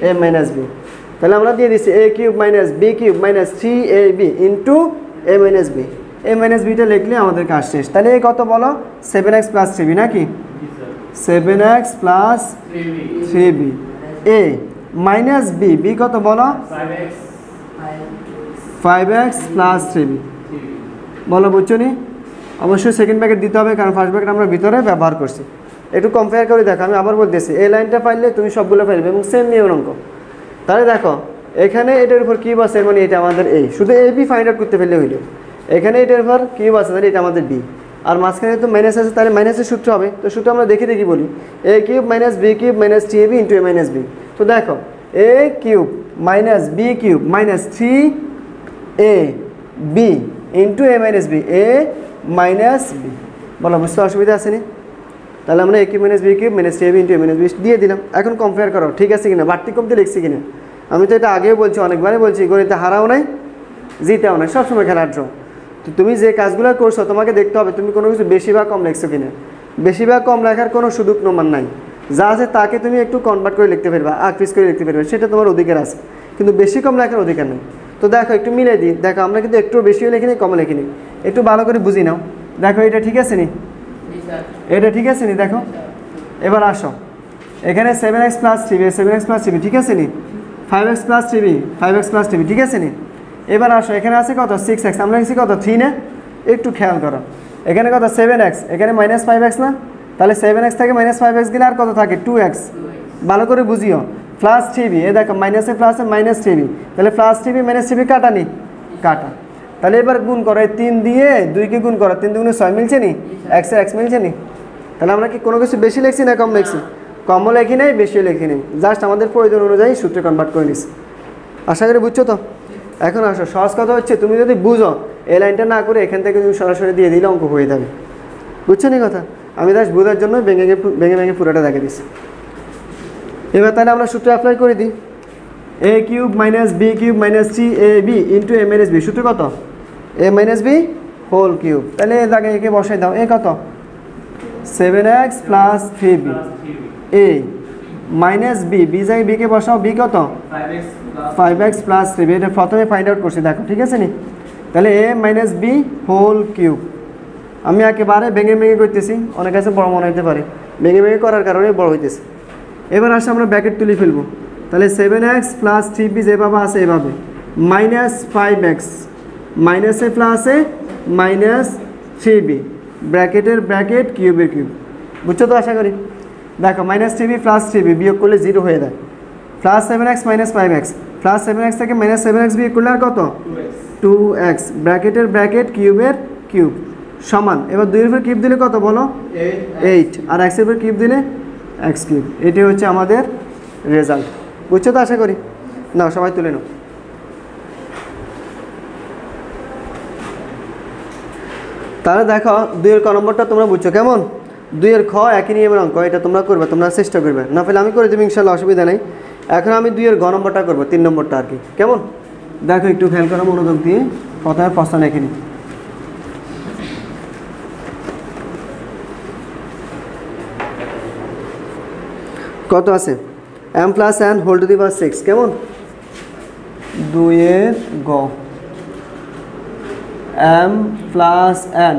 a minus b তাহলে আমরা দিয়ে দিচ্ছি a cube minus b cube minus 3ab into a minus b a minus bটা লিখলে আমাদের কাজ শেষ তাহলে এই কত বলো 7x প্লাস 3b নাকি 7x plus 3b a minus b b কত বলো 5x প্লাস 3b বলো বুঝছো নি অবশ্যই সেকেন্ড ব্র্যাকেট দিতে হবে কারণ ফার্স্ট ব্র্যাকেট আমরা ভিতরে ব্যবহার করছি একটু কম্পেয়ার করে দেখো আমি আবার বলতেছি এই লাইনটা পাইলে তুমি সবগুলো পাইবে এবং সেম নিয়ম অঙ্ক তাহলে দেখো এখানে এটার উপর কিউব আছে মানে এটা আমাদের a শুধু ab ফাইন্ড আউট করতে ফেললে হইলো এখানে এটার উপর কিউব আছে তাহলে এটা আমাদের b আর মাঝখানে তো মাইনাস আছে তাহলে মাইনাসের সূত্র হবে তো সূত্র আমরা দেখি বলি a cube minus b cube minus 3ab into a minus b তো দেখো a cube minus b cube minus 3ab into a minus b a minus b বলো বুঝতে অসুবিধা আসেনি তাহলে আমরা a cube minus b cube minus 3ab into a minus b দিয়ে দিলাম এখন কম্পেয়ার করো ঠিক আছে কিনা বাড়তি কমতে লিখছি কিনা আমি তো এটা আগেও বলছি অনেকবারই বলছি গণিতে হারাও নাই জিতেও নাই সবসময় খেলার ড্র তো তুমি যে কাজগুলো করছো তোমাকে দেখতে হবে তুমি কোনো কিছু বেশি বা কম লিখছো কিনা বেশি বা কম লেখার কোনো সুযোগ প্রমাণ নাই যা আছে তাকে তুমি একটু কনভার্ট করে লিখতে পারবা আটপিস করে লিখতে পারবে সেটা তোমার অধিকার আছে কিন্তু বেশি কম লেখার অধিকার নেই তো দেখো একটু মিলে দিই দেখো আমরা কিন্তু একটু বেশিও লিখিনি কম লিখিনি একটু ভালো করে বুঝি নাও দেখো এটা ঠিক আছে নি এটা ঠিক আছে নি দেখো এবার আসো এখানে 7x plus 3b 7x plus 3b ঠিক আছে নি 5x plus 3b 5x plus 3b ঠিক আছে নি এবার আসো এখানে আছে কত 6x আমরা লিখছি কত 3 না একটু খেয়াল করো এখানে কত 7x এখানে মাইনাস 5x না তাহলে 7x থেকে মাইনাস 5x গেলে আর কত থাকে 2x ভালো করে বুঝিও প্লাস 3b এ দেখো মাইনাসে প্লাসে মাইনাস 3b তাহলে প্লাস 3b মাইনাস 3b কাটা নি কাটা তাহলে এবার গুণ করো 3 দিয়ে 2 কে গুণ করো 3 দুগুণে 6 মিলছে নি x এর x মিলছে নি তাহলে আমরা কি কোনো কিছু বেশি লিখছি না কম লিখছি কমও লিখি নাই বেশিও লিখি নাই জাস্ট আমাদের প্রয়োজন অনুযায়ী সূত্রে কনভার্ট করে নিছি আশা করি বুঝছো তো এখন আসো সহজ কথা হচ্ছে তুমি যদি বুঝো এই লাইনটা না করে এখান থেকে তুমি সরাসরি দিয়ে দিলে অঙ্ক হয়ে যাবে বুঝছো নি কথা আমি জাস্ট বোঝার জন্য ভেঙে পুরোটা দেখে দিচ্ছি এবার তাহলে আমরা সূত্র অ্যাপ্লাই করে দিই a cube minus b cube minus 3ab into a minus b সূত্র কত a minus b whole cube তাহলে এর আগে একে বসাই দাও a কত 7x plus 3b a minus b b জায়গায় b কে বসাও b কত 5x প্লাস 3b এটা প্রথমে ফাইন্ড আউট করছি দেখো ঠিক আছে নি তাহলে a minus b whole cube আমি একেবারে ভেঙে করতেছি অনেক কাছে বড় মনে হতে পারে ভেঙে করার কারণে বড় হইতেছে এবার আসলে আমরা ব্র্যাকেট তুলে ফেলবো তাহলে 7x প্লাস 3b যেভাবে আছে এভাবে মাইনাস 5x মাইনাসে প্লাসে মাইনাস 3b ব্র্যাকেটের ব্র্যাকেট কিউবের কিউব বুঝছো তো আশা করি দেখো মাইনাস 3b প্লাস 3b বিয়োগ করলে 0 হয়ে যায় plus 7x minus 5x plus 7x থেকে মাইনাস 7x বিয়োগ করলে আর কত 2x ব্র্যাকেটের ব্র্যাকেট কিউবের কিউব সমান এবার 2 এর উপর কিউব দিলে কত বলো 8 আর x এর উপর কিউব দিলে x কিউব এটাই হচ্ছে আমাদের রেজাল্ট বুঝছো তো আশা করি নাও সবাই তুলে নাও তাহলে দেখো 2 এর ক নম্বরটা তোমরা বুঝছো কেমন 2 এর খ একই নিয়মের অঙ্ক এটা তোমরা করবে তোমরা চেষ্টা করবে না পেলে আমি করে দেবো ইনশাআল্লাহ অসুবিধা নেই এখন আমি 2 এর গ নম্বরটা করবো 3 নম্বরটা আর কি কেমন দেখো একটু খেয়াল করো মনোযোগ দিয়ে প্রথমে প্রশ্ন লিখে নিই কত আছে m plus n whole to the power 6 কেমন 2 এর গ m plus n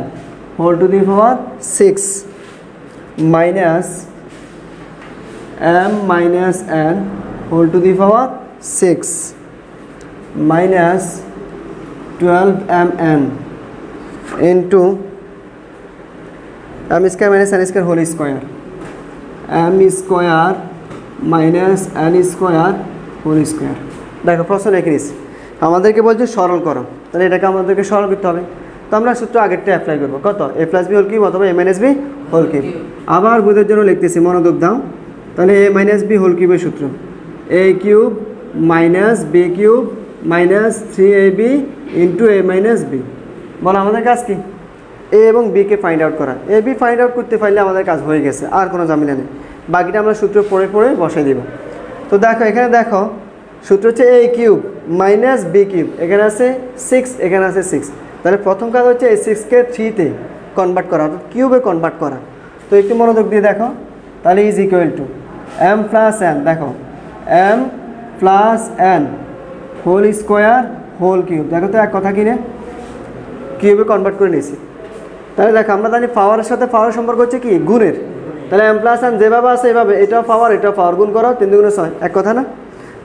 whole to the power 6 minus m minus n whole to the power 6 minus 12mn into m square minus n square whole square m square minus n square whole square দেখো প্রশ্ন লিখে নিস আমাদেরকে বলছে সরল করো তাহলে এটাকে আমাদেরকে সরল করতে হবে তো আমরা সূত্র আগেরটা অ্যাপ্লাই করবো কত a plus B whole cube অথবা a minus B whole cube আবার বোঝার জন্য লিখতেছি মনোযোগ দাও তাহলে a মাইনাস বি হোল কিউবের সূত্র a cube minus B cube minus 3ab into a minus B বলো আমাদের কাজ কি? এ এবং বিকে ফাইন্ড আউট করা। এ বি ফাইন্ড আউট করতে পারলে আমাদের কাজ হয়ে গেছে, আর কোনো ঝামেলা নেই। বাকিটা আমরা সূত্র পড়ে পড়ে বসাই দিব। তো দেখো এখানে দেখো সূত্র হচ্ছে এ কিউব মাইনাস বি কিউব, এখানে আছে 6, এখানে আছে 6। তাহলে প্রথম কাজ হচ্ছে এই 6কে 3-তে কনভার্ট করা, অর্থাৎ কিউবে কনভার্ট করা। তো একটু মনোযোগ দিয়ে দেখো, তাহলে is equal to M plus N, দেখো M plus N whole square whole cube. দেখো তো এক কথা কিনে কিউবে কনভার্ট করে নিয়েছি। তাহলে দেখো আমরা জানি পাওয়ারের সাথে পাওয়ার সম্পর্ক হচ্ছে কি গুণের। তাহলে এম প্লাস এন যেভাবে আছে এভাবে এটাও পাওয়ার গুণ করো, 3 × 6, এক কথা না?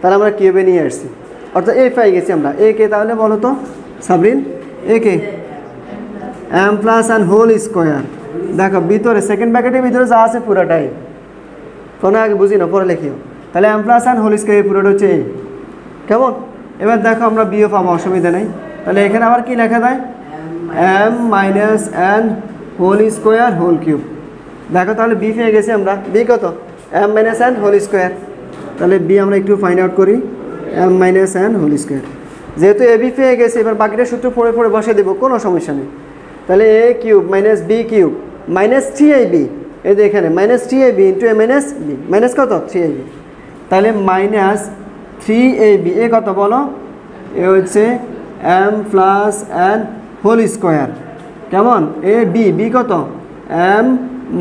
তাহলে আমরা কিউবে নিয়ে আসছি, অর্থাৎ এ পাই গেছি আমরা। এ কে তাহলে বলো তো সাবরিন, এ কে M plus N whole square. দেখো ভিতরে সেকেন্ড ব্র্যাকেটের ভিতরে যা আছে পুরোটাই, কোনো আগে বুঝি না, পরে লিখিও। তাহলে M plus N whole square পুরোটা হচ্ছে এ, কেমন? এবার দেখো আমরা বিও পাবো, অসুবিধা নেই। তাহলে এখানে আবার কি লেখা যায়? M minus N whole square whole cube. দেখো তাহলে বি পেয়ে গেছি আমরা। বি কত? M minus N whole square. তাহলে বি আমরা একটু ফাইন্ড আউট করি, M minus N whole square. যেহেতু এ বি পেয়ে গেছে, এবার বাকিটা সূত্র পড়ে পড়ে বসে দেবো, কোনো সমস্যা নেই। তাহলে এ cube minus B cube minus 3ab, এই যে এখানে মাইনাস 3ab ইন্টু এ মাইনাস বি, মাইনাস কত? 3ab। তাহলে মাইনাস 3ab, এ কত বলো? এ হচ্ছে M plus N whole square, কেমন? এ বি, বি কত? M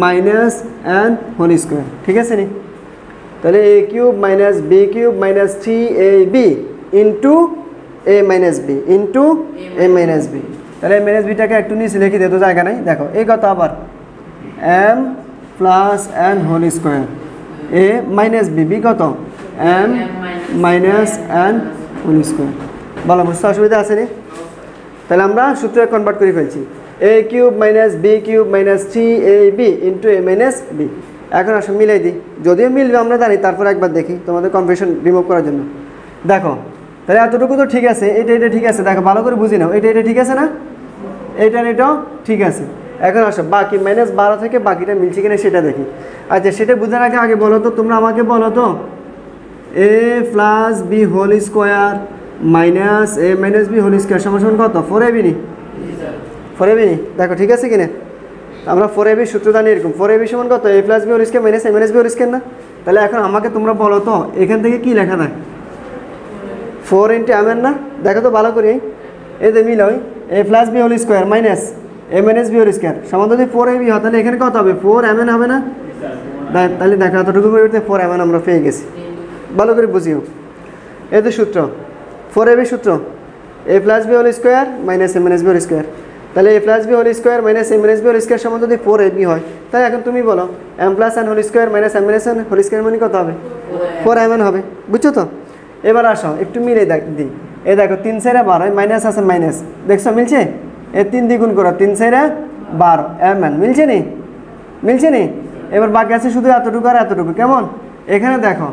minus N whole square, ঠিক আছে নি? তাহলে এ cube minus B cube minus 3ab into এ মাইনাস বি ইন্টু এ মাইনাস বি। তাহলে এ মাইনাস বিটাকে একটু নিচে লিখে দিতে জায়গা নাই। দেখো এই কত আবার M plus N whole square, এ মাইনাস বি, বি কত? M minus N whole square. বলো বুঝতে অসুবিধা আছে নি? তাহলে আমরা সূত্রে কনভার্ট করে ফেলছি, A cube minus B cube minus 3ab into A minus B. এখন আসো মিলাই দিই, যদিও মিলবে আমরা জানি, তারপর একবার দেখি তোমাদের কনফিউশন রিমুভ করার জন্য। দেখো তাহলে এতটুকু তো ঠিক আছে, এটা ঠিক আছে। দেখো ভালো করে বুঝি নাও, এটা ঠিক আছে না? এটাও ঠিক আছে। এখন আসো বাকি -12 থেকে বাকিটা মিলছে কিনা সেটা দেখি। আচ্ছা সেটা বোঝার আগে বলো তো, তোমরা আমাকে বলো তো, A plus B whole square minus A minus B whole square সমান কত? 4ab নি? 4ab নি? দেখো ঠিক আছে কিনা? আমরা 4ab সূত্র জানি এরকম, 4ab সমান কত? A plus B whole square minus A minus B whole square না? তাহলে এখন আমাকে তোমরা বলো তো এখান থেকে কি লেখা যায়? 4 × m না? দেখো তো ভালো করে, এই যে মিল হয় a plus B whole square minus A minus B whole square সমান যদি 4ab হয়, তাহলে এখানে কত হবে? 4mn হবে না? তাহলে দেখো এতটুকু পরিবর্তে 4mn আমরা পেয়ে গেছি। ভালো করে বুঝিও, এই যে সূত্র 4ab সূত্র, a plus B whole square minus A minus B whole square. তাহলে a plus B whole square minus A minus B whole square সমান যদি 4ab হয়, তাহলে এখন তুমি বলো m plus N whole square minus m minus N whole square মানে কত হবে? 4mn হবে। বুঝছো তো? এবার আসো একটু মিলে দিই। এই দেখো 3 × 12 মাইনাস আছে মাইনাস, দেখছো মিলছে? এ 3 দ্বিগুণ করো, 3 × 12 mn, মিলছে নি? মিলছে নি? এবার বাকি আছে শুধু এতটুকু আর এতটুকু, কেমন? এখানে দেখো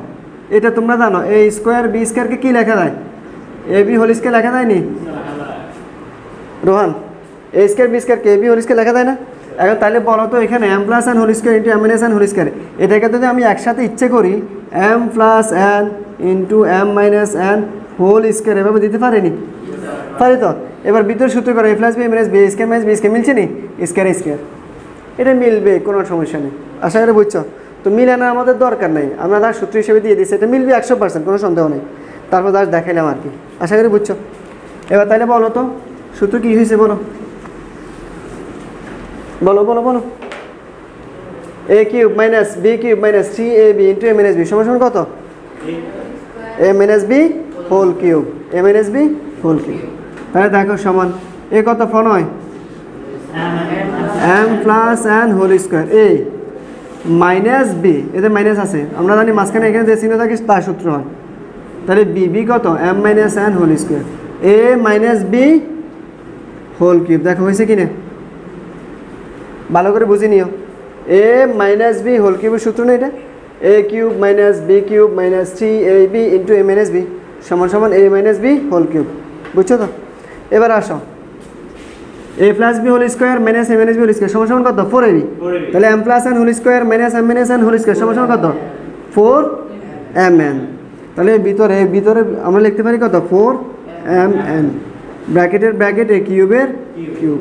এটা তোমরা জানো, এ স্কোয়ার বি স্কোয়ারকে কি লেখা যায়? এ বি হোল স্কোয়ার লেখা যায় নি রোহান? এ স্কোয়ার বি স্কোয়ারকে এ বি হোল স্কোয়ার লেখা যায় না? এখন তাহলে বলো তো এখানে m plus N whole square into m minus N whole square, এটাকে যদি আমি একসাথে ইচ্ছে করি m plus n into m minus N whole square এভাবে দিতে পারিনি? পারি তো? এবার ভিতরে সূত্র করে a plus b minus B square minus B square, মিলছে নি? স্কোয়ার স্কোয়ার, এটা মিলবে, কোনো সমস্যা নেই। আশা করে বুঝছো তো? মিলানোর আমাদের দরকার নেই, আমরা তার সূত্র হিসেবে দিয়ে দিচ্ছি, এটা মিলবে 100%, কোনো সন্দেহ নেই। তারপর তার দেখাইলাম আর কি। আশা করি বুঝছো? এবার তাহলে বলো তো সূত্র কী হয়েছে? বলো বলো বলো বলো। A cube minus B cube minus 3ab into A minus b সমান কত? A minus B whole cube, a minus B whole cube. তাহলে দেখো সমান এ কত Pranoy? M plus N whole square, এ মাইনাস বি, এতে মাইনাস আছে আমরা জানি, মাঝখানে এখানে যে চিহ্ন থাকে তার সূত্র হয়। তাহলে বি, বি কত? M minus N whole square, এ মাইনাস বি হোল কিউব। দেখো হয়েছে কিনা? ভালো করে বুঝে নিও, এ মাইনাস বি হোল কিউবের সূত্র না এটা? A cube minus B cube minus 3ab into A minus b সমান সমান a minus B whole cube. বুঝছো তো? এবার আসো a plus B whole square minus A minus B whole square সমান সমান কত? 4ab। তাহলে M plus N whole square minus m minus N whole square সমান সমান কত? 4mn। তাহলে ভিতরে আমরা লিখতে পারি কত? 4mn। ব্র্যাকেটের ব্র্যাকেট এ কিউবের কিউব।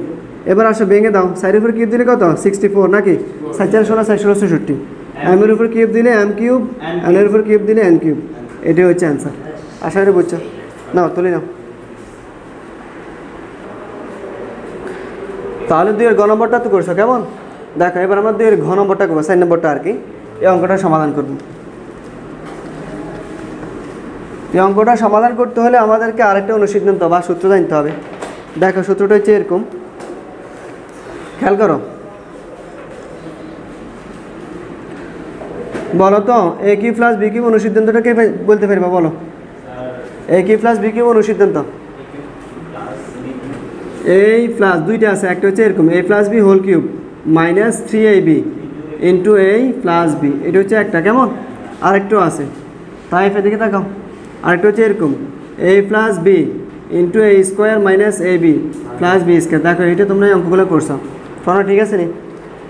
এবার আসো ভেঙে দাও, সাইডের উপর কিউব দিলে কত 64 নাকি, 4 16 4 16 64, এমের উপর কিউব দিলে এম কিউব, এনের উপর কিউব দিলে এন কিউব। এটাই হচ্ছে অ্যান্সার। আশা করি বুঝছো। নাও তুলে নাও। তাহলে 2 এর ঘ নম্বরটা তো করছো কেমন। দেখো এবার আমরা 2 এর ঘ নম্বরটা করবো, 4 নম্বরটা আর কি। এই অঙ্কটা সমাধান করব। এই অঙ্কটা সমাধান করতে হলে আমাদেরকে আরেকটা অনুসিদ্ধান্ত বা সূত্র জানতে হবে। দেখো সূত্রটা হচ্ছে এরকম, খেয়াল করো। বলো তো a cube plus b cube অনুসিদ্ধান্তটা কে বলতে পারবা বলো। A cube plus b cube অনুসিদ্ধান্ত, এই প্লাস দুইটা আছে, একটা হচ্ছে এরকম a plus B whole cube minus 3ab into a plus B, এটা হচ্ছে একটা কেমন। আরেকটু আছে, তাই এদিকে তাকাও। আরেকটা হচ্ছে এরকম a plus b into a square minus a b plus b square. দেখো এটা তোমরা এই অঙ্কগুলো করছো, শোনো ঠিক আছে নি।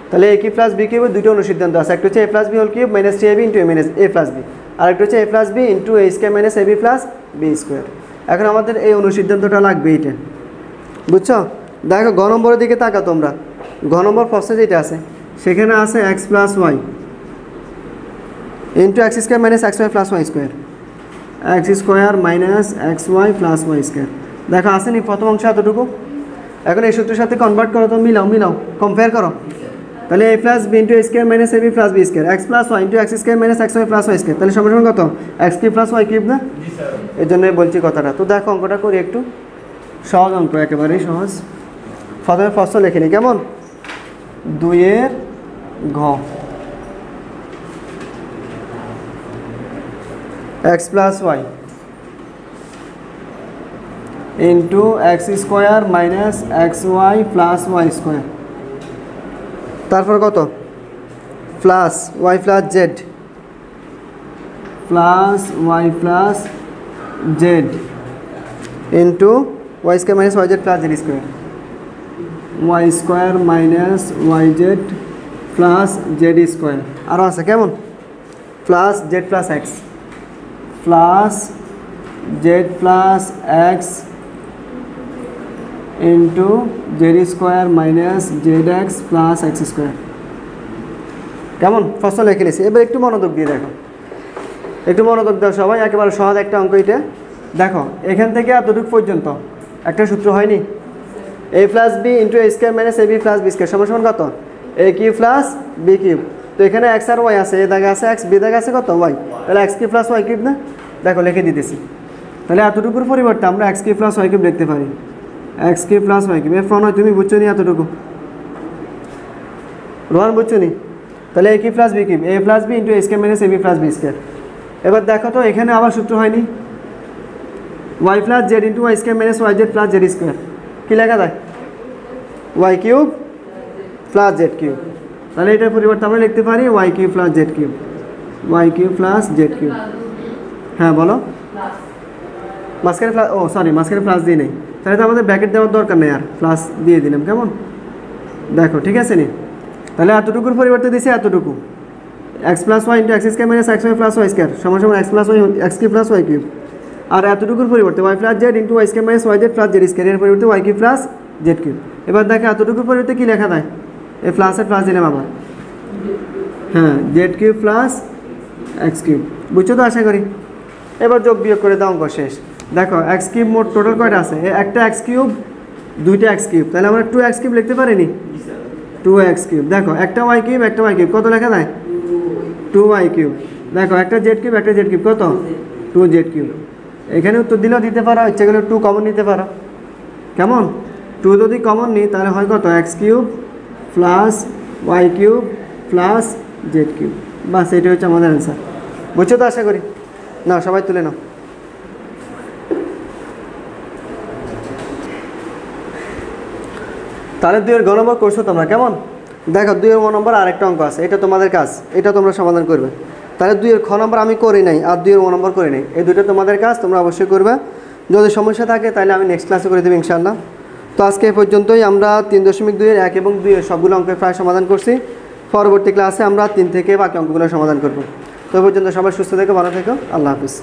তাহলে এ কিউ প্লাস বি কিউবের দুটো অনুসিদ্ধান্ত আছে, একটা হচ্ছে a plus B whole cube minus 3ab into A minus a plus B, আর একটা হচ্ছে a plus b into a square minus a b plus b square. এখন আমাদের এই অনুসিদ্ধান্তটা লাগবে এইটা, বুঝছো। দেখো ঘ নম্বরের দিকে তাকা তোমরা, ঘ নম্বর প্রশ্নে যেটা আছে সেখানে আছে X plus Y into x square minus x Y plus Y square, X square minus x Y plus Y square. দেখো আসেনি প্রথম অংশ এতটুকু। এখন এই সূত্রের সাথে কনভার্ট করো তো, মিলাও কম্পেয়ার করো। তাহলে a plus b into a square minus a b plus b square, x plus Y into x square minus x Y plus Y square, তাহলে সমান কত x cube plus Y cube না। এর জন্যই বলছি কথাটা। তো দেখো অঙ্কটা করি একটু, সহজ অঙ্ক, একেবারেই সহজ। প্রথমে প্রশ্ন লিখে নিই কেমন। 2 এর ঘ, X plus Y into x square minus x Y plus Y square, তারপর কত plus Y plus Z plus Y plus Z into Y square minus Y Z plus Z square, Y square minus Y Z plus Z square. আরও আছে কেমন plus Z plus X, plus Z plus X into Z square minus Z X plus X square. কেমন প্রশ্ন লিখে নিয়েছি। এবার একটু মনোযোগ দিয়ে দেখো, একটু মনোযোগ দাও সবাই, একেবারে সহজ একটা অঙ্ক এটা। দেখো এখান থেকে এতটুকু পর্যন্ত একটা সূত্র হয়নি, এ plus b into a square minus a b plus b square সমান সমান কত এ কিউব প্লাস বি কিউব। তো এখানে এক্স আর ওয়াই আছে, এ দাগে আছে এক্স, বি দাগে আছে কত ওয়াই, তাহলে X cube plus Y cube না। দেখো লিখে দিতেছি, তাহলে এতটুকুর পরিবর্তে আমরা X cube plus Y cube লিখতে পারি, X cube plus Y cube. এর ফ্রন হয় তুমি বুঝছো নি এতটুকু, রোহান বুঝছো নি। তাহলে এ cube plus B cube, a plus b into a square minus a b plus b square. এবার দেখো তো এখানে আবার সূত্র হয়নি, y plus Z into Y square minus Y Z plus Z square. কী লেখা যায় y cube plus z cube. তাহলে এটার পরিবর্তে আমরা লিখতে পারি y cube plus z cube, y cube plus z cube. হ্যাঁ বলো, মাঝখানে প্লাস, ও সরি মাঝখানে প্লাস দিয়ে নেই, তাহলে তো আমাদের ব্র্যাকেট দেওয়ার দরকার নেই, আর প্লাস দিয়ে দিলাম কেমন। দেখো ঠিক আছে নি। তাহলে এতটুকুর পরিবর্তে দিয়েছে এতটুকু, x plus Y into x square minus x Y plus Y square সমান সমান x plus y x cube plus Y cube. আর এতটুকুর পরিবর্তে y plus Z into Y square minus Y Z plus Z square, এর পরিবর্তে y cube plus z cube. এবার দেখো এতটুকুর পরিবর্তে কী লেখা যায়, এই প্লাসের প্লাস দিলাম আবার, হ্যাঁ Z cube plus x cube. বুঝছো তো আশা করি। এবার যোগ বিয়োগ করে দাও, অঙ্ক শেষ। দেখো এক্স কিউব মোট টোটাল কয়টা আছে, একটা এক্স কিউব দুইটা এক্স কিউব, তাহলে আমরা 2 এক্স কিউব লিখতে পারিনি, 2 এক্স কিউব। দেখো একটা ওয়াই কিউব একটা ওয়াই কিউব, কত লেখা যায় 2 ওয়াই কিউব। দেখো একটা জেড কিউব একটা জেড কিউব, কত 2 জেড কিউব। এখানে উত্তর দিলেও দিতে পারো, ইচ্ছা করলে 2 কমন নিতে পারো কেমন। 2 যদি কমন নিই তাহলে হয় কত x cube plus Y cube plus z cube. বাস এটাই হচ্ছে আমাদের অ্যান্সার। বুঝছো তো আশা করি। না সবাই তুলে নাও। তাহলে 2 এর ঘ নম্বর করছো তোমরা কেমন। দেখো 2 এর ঘ নম্বর আরেকটা অঙ্ক আছে, এটা তোমাদের কাজ, এটা তোমরা সমাধান করবে। তাহলে 2 এর খ নম্বর আমি করি নাই, আর 2 এর ঘ নম্বর করি নাই, এই দুটো তোমাদের কাজ, তোমরা অবশ্যই করবে। যদি সমস্যা থাকে তাহলে আমি নেক্সট ক্লাসে করে দেবো ইনশাআল্লাহ। তো আজকে এই পর্যন্তই। আমরা 3.2 এর 1 এবং 2 এর সবগুলো অঙ্কের প্রায় সমাধান করছি। পরবর্তী ক্লাসে আমরা 3 থেকে বাকি অঙ্কগুলো সমাধান করব। তো পর্যন্ত সবাই সুস্থ থেকো, ভালো থেকো, আল্লাহ হাফিজ।